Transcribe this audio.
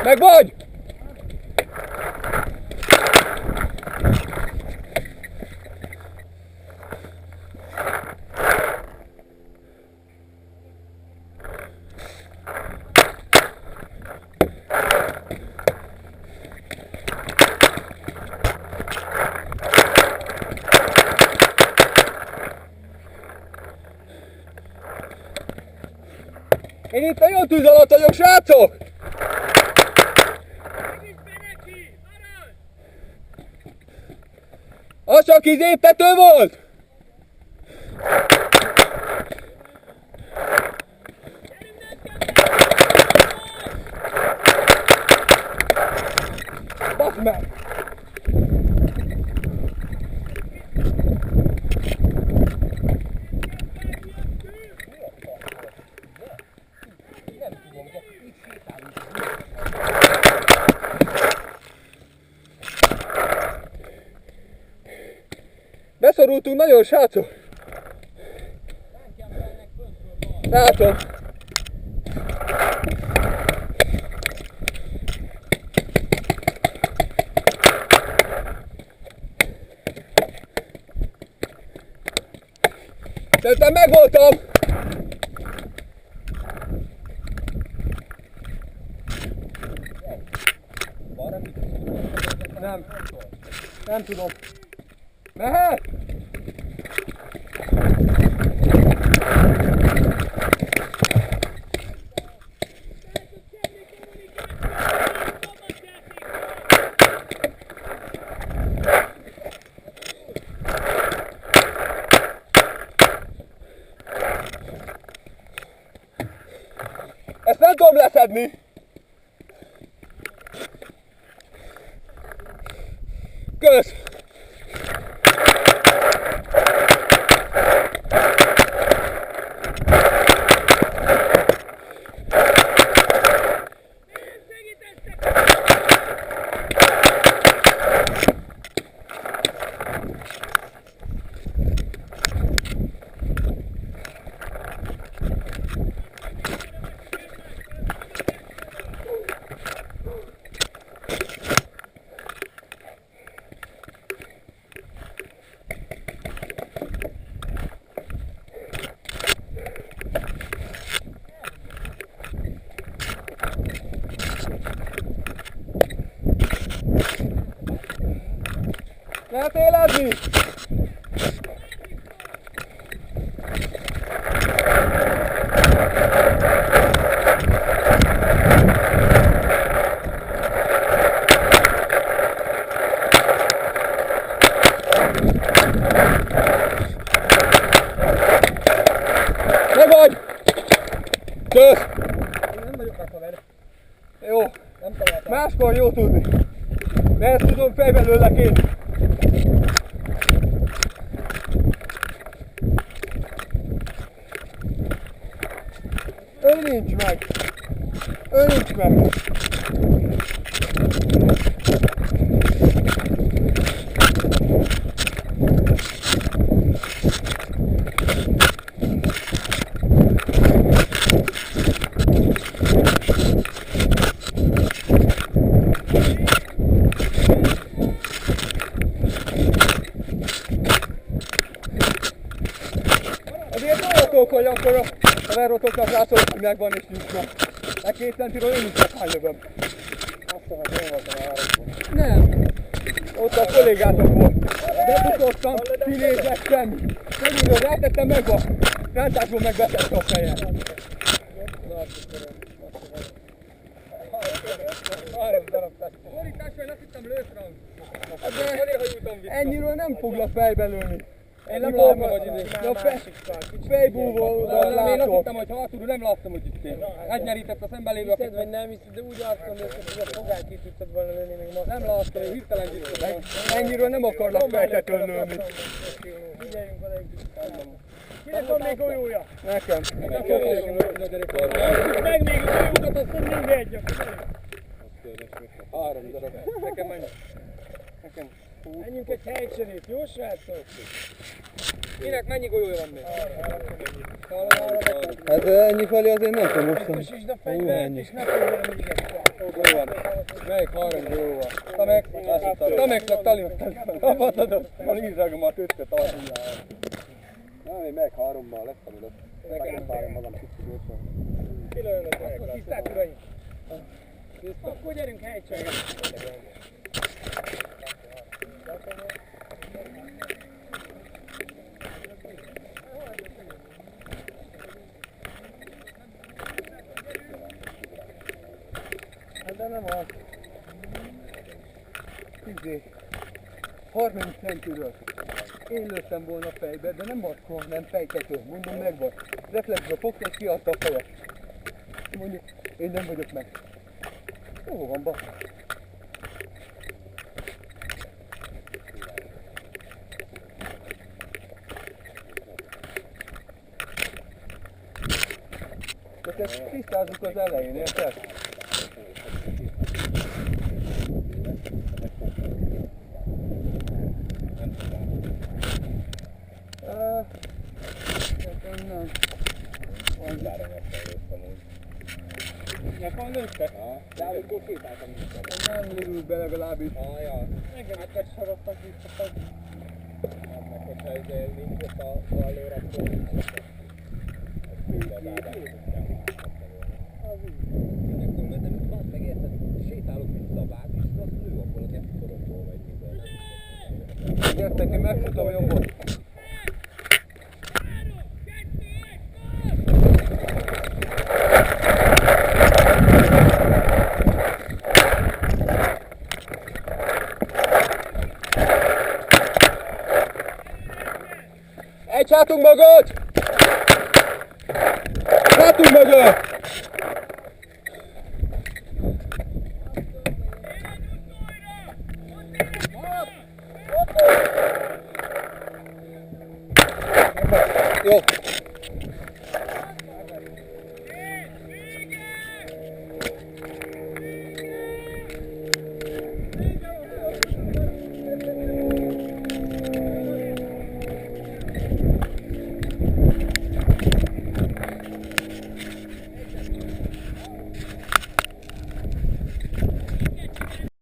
Meg vagy! Én itt nagyon tűz alatt vagyok, srácok! Az csak izéptető volt! Basz meg! Beszorultunk nagyon, srácok! Látom! Szerintem megvoltam! Nem. Nem tudom. Mehet? Ezt nem tudom leszedni! Kösz! Lehet élezni? Meg vagy! Kösz! Nem vagyok meghaver. Jó. Nem találtam. Máskor jó tudni. De ezt tudom fejbelőlek én. Ő nincs meg. Ő nincs meg. Azért olyatok, hogy akkor a verrotoknak látszol, hogy megvan és nincs meg. Meg 2 centiről én is meghánylövöm. Azt mondom, hogy én voltam a városban. Nem. Ott a kollégátok volt. Befutottam, kinézettem. Körülbelül rátettem meg a rántásból megbetette a fejem. Borítás, vagy azt hittem lőszrang. De ennyiről nem foglak fejbe lőni. Én nem látom, hogy fejbúvó oda Én azt látok. hittem, hogy hátulról nem láttam, hogy itt én. Egynyerített a szemben lévő, Hiszed, vagy nem hiszed, de úgy azt mondod, hogy a fogát ki tudtad volna lőni, még most. nem láttam, én hirtelen gyűjtöttem. Ennyiről nem akarnak feltetőn lőni. Figyeljünk oda egy kicsit. Kinek van még golyója? Nekem. Meg még a golyókat, azt nem mindegy. 3 darab. Nekem mennyi? Nekem. Menjünk egy helycserét, jó srácok? Kinek mennyi golyója van még? Hát ennyi felé azért nem tudom most. Biztosítsd a fegyvert, és ne fogja még egyszer. Golyó van. Melyik 3 golyó van? Tamek, tali. Kapatadod. A lízságomat üttet arra. Na, én meg 3-mal lesz, ami lesz. Nekem párom magam kicsit gyorsan. Akkor tiszták uraim. Akkor gyerünk helycserét. De nem az. 30 centiről. Én lőttem volna fejbe, de nem akkor, nem fejtető. Mondom, meg volt. Reflexbe fogta és kiadta a fejet. Mondjuk, én nem vagyok meg. Jó van, basz. De ezt tisztázzuk az elején, érted? Nem. Nekem nőtte? De amikor sétáltam vissza. Nem lőtt be legalábbis. Engem is megsorogtak vissza. Meg hogyha ez nincs ott a vallőr, akkor de mit van meg érted? Sétálok vissza a vág, és azt lő abból a kettőtorokból, vagy minden. Gyertek, én megfutom jobbot. Egy hátunk mögött! Hátunk mögött! Jó.